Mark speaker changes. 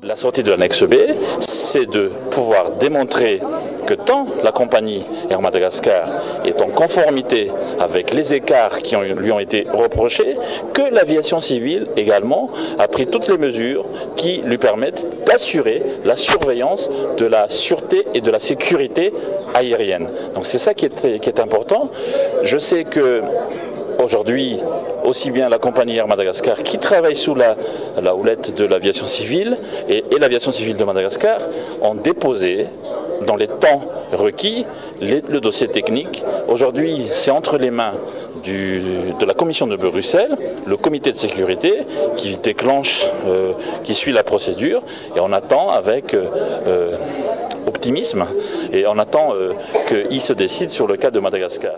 Speaker 1: La sortie de l'annexe B, c'est de pouvoir démontrer que tant la compagnie Air Madagascar est en conformité avec les écarts qui lui ont été reprochés, que l'aviation civile également a pris toutes les mesures qui lui permettent d'assurer la surveillance de la sûreté et de la sécurité aérienne. Donc c'est ça qui est important. Je sais que aujourd'hui, aussi bien la compagnie Air Madagascar qui travaille sous la houlette de l'aviation civile et l'aviation civile de Madagascar ont déposé dans les temps requis le dossier technique. Aujourd'hui, c'est entre les mains de la commission de Bruxelles, le comité de sécurité qui déclenche, qui suit la procédure, et on attend avec optimisme et on attend qu'il se décide sur le cas de Madagascar.